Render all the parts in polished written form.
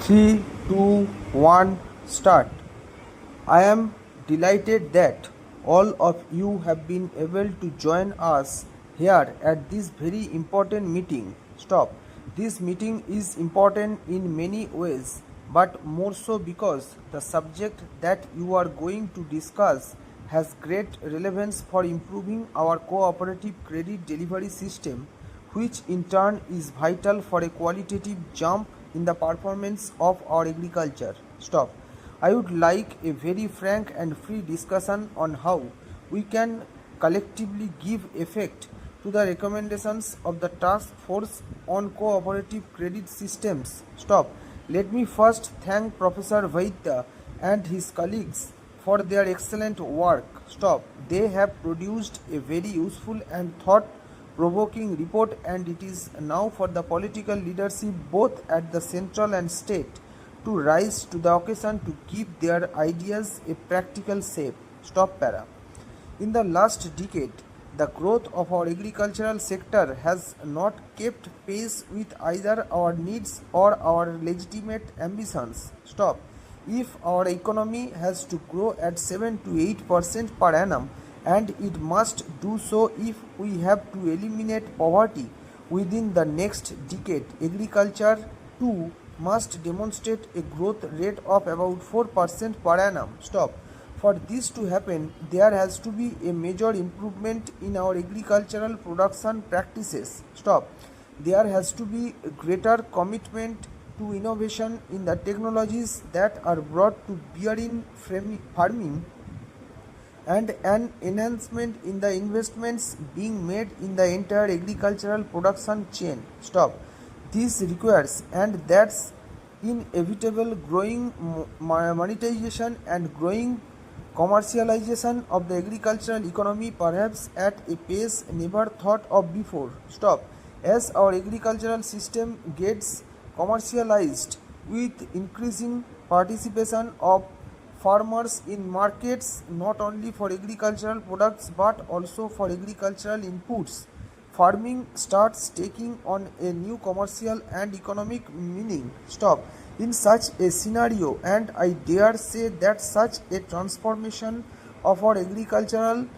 3, 2, 1, start. I am delighted that all of you have been able to join us here at this very important meeting. Stop. This meeting is important in many ways, but more so because the subject that you are going to discuss has great relevance for improving our cooperative credit delivery system, which in turn is vital for a qualitative jump in the performance of our agriculture. Stop. I would like a very frank and free discussion on how we can collectively give effect to the recommendations of the task force on cooperative credit systems. Stop. Let me first thank Professor Vaidya and his colleagues for their excellent work. Stop. They have produced a very useful and thought-provoking report, and it is now for the political leadership both at the central and state to rise to the occasion to give their ideas a practical shape. Stop para. In the last decade, the growth of our agricultural sector has not kept pace with either our needs or our legitimate ambitions. Stop. If our economy has to grow at 7 to 8% per annum, and it must do so if we have to eliminate poverty within the next decade, agriculture too must demonstrate a growth rate of about 4% per annum. Stop. For this to happen, there has to be a major improvement in our agricultural production practices. Stop. There has to be a greater commitment to innovation in the technologies that are brought to bear in farming, and an enhancement in the investments being made in the entire agricultural production chain. Stop. This requires, and that's inevitable, growing monetization and growing commercialization of the agricultural economy, perhaps at a pace never thought of before. Stop. As our agricultural system gets commercialized with increasing participation of farmers in markets, not only for agricultural products but also for agricultural inputs, farming starts taking on a new commercial and economic meaning. Stop. In such a scenario, and I dare say that such a transformation of our agriculture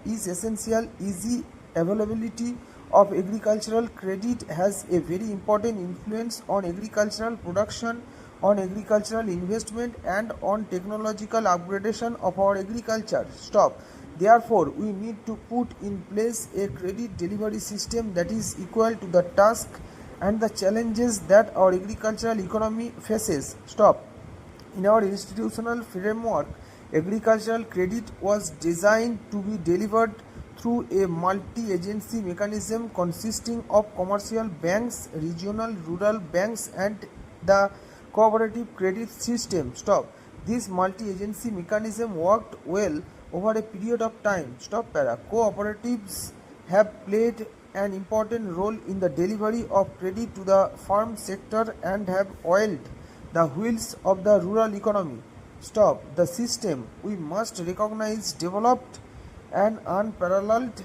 is essential, easy availability of agricultural credit has a very important influence on agricultural production, on agricultural investment, and on technological upgradation of our agriculture. Stop. Therefore, we need to put in place a credit delivery system that is equal to the task and the challenges that our agricultural economy faces. Stop. In our institutional framework, agricultural credit was designed to be delivered through a multi-agency mechanism consisting of commercial banks, regional rural banks, and the cooperative credit system. Stop. This multi-agency mechanism worked well over a period of time. Stop para. Cooperatives have played an important role in the delivery of credit to the farm sector and have oiled the wheels of the rural economy. Stop. The system, we must recognize, developed an unparalleled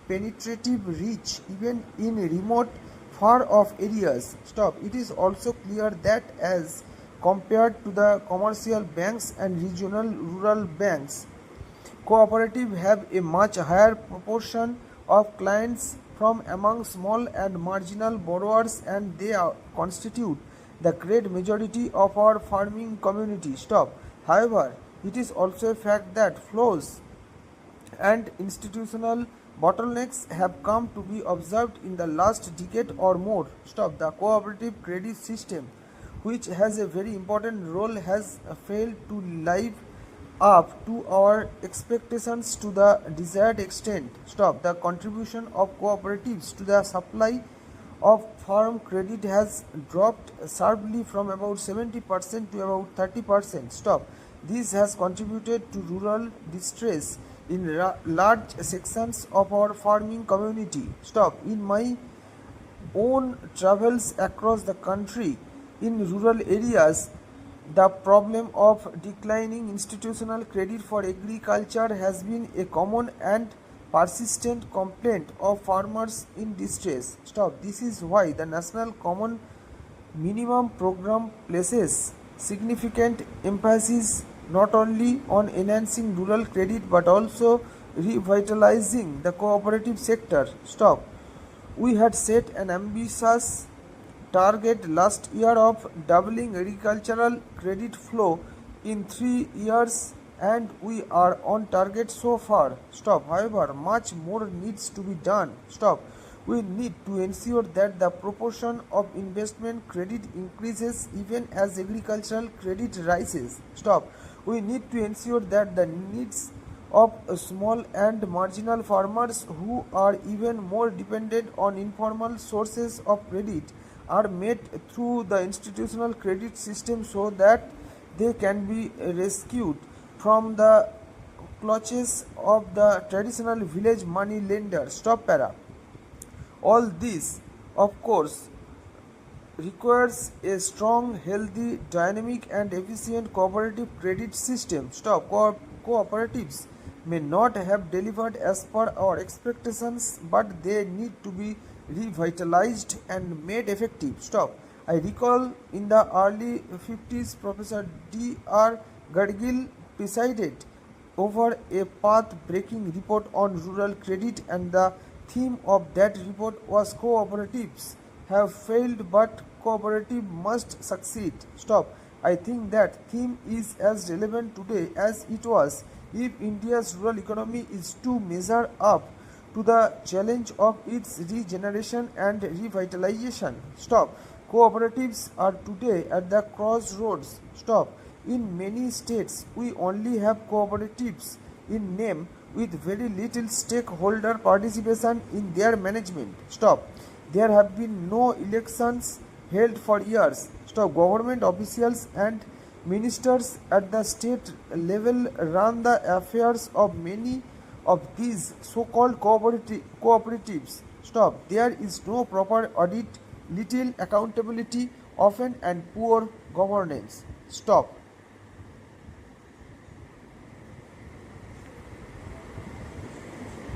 penetrative reach even in remote, far off areas. Stop. It is also clear that as compared to the commercial banks and regional rural banks, cooperatives have a much higher proportion of clients from among small and marginal borrowers, and they constitute the great majority of our farming community. Stop. However, it is also a fact that flaws and institutional bottlenecks have come to be observed in the last decade or more. Stop. The cooperative credit system, which has a very important role, has failed to live up to our expectations to the desired extent. Stop. The contribution of cooperatives to the supply of farm credit has dropped sharply from about 70% to about 30%. Stop. This has contributed to rural distress in large sections of our farming community. Stop. In my own travels across the country in rural areas, the problem of declining institutional credit for agriculture has been a common and persistent complaint of farmers in distress. Stop. This is why the National Common Minimum program places significant emphasis not only on enhancing rural credit but also revitalizing the cooperative sector. Stop. We had set an ambitious target last year of doubling agricultural credit flow in 3 years and we are on target so far. Stop. However, much more needs to be done. Stop. We need to ensure that the proportion of investment credit increases even as agricultural credit rises. Stop. We need to ensure that the needs of small and marginal farmers who are even more dependent on informal sources of credit are met through the institutional credit system so that they can be rescued from the clutches of the traditional village money lender. Stop para. All this, of course, requires a strong, healthy, dynamic, and efficient cooperative credit system. Stop. Cooperatives may not have delivered as per our expectations, but they need to be revitalized and made effective. Stop. I recall in the early 50s, Professor D.R. Gadgil presided over a path-breaking report on rural credit, and the theme of that report was cooperatives have failed but cooperative must succeed. Stop. I think that theme is as relevant today as it was if India's rural economy is to measure up to the challenge of its regeneration and revitalization. Stop. Cooperatives are today at the crossroads. Stop. In many states, we only have cooperatives in name with very little stakeholder participation in their management. Stop. There have been no elections held for years. Stop. Government officials and ministers at the state level run the affairs of many of these so-called cooperatives. Stop. There is no proper audit, little accountability, often and poor governance. Stop.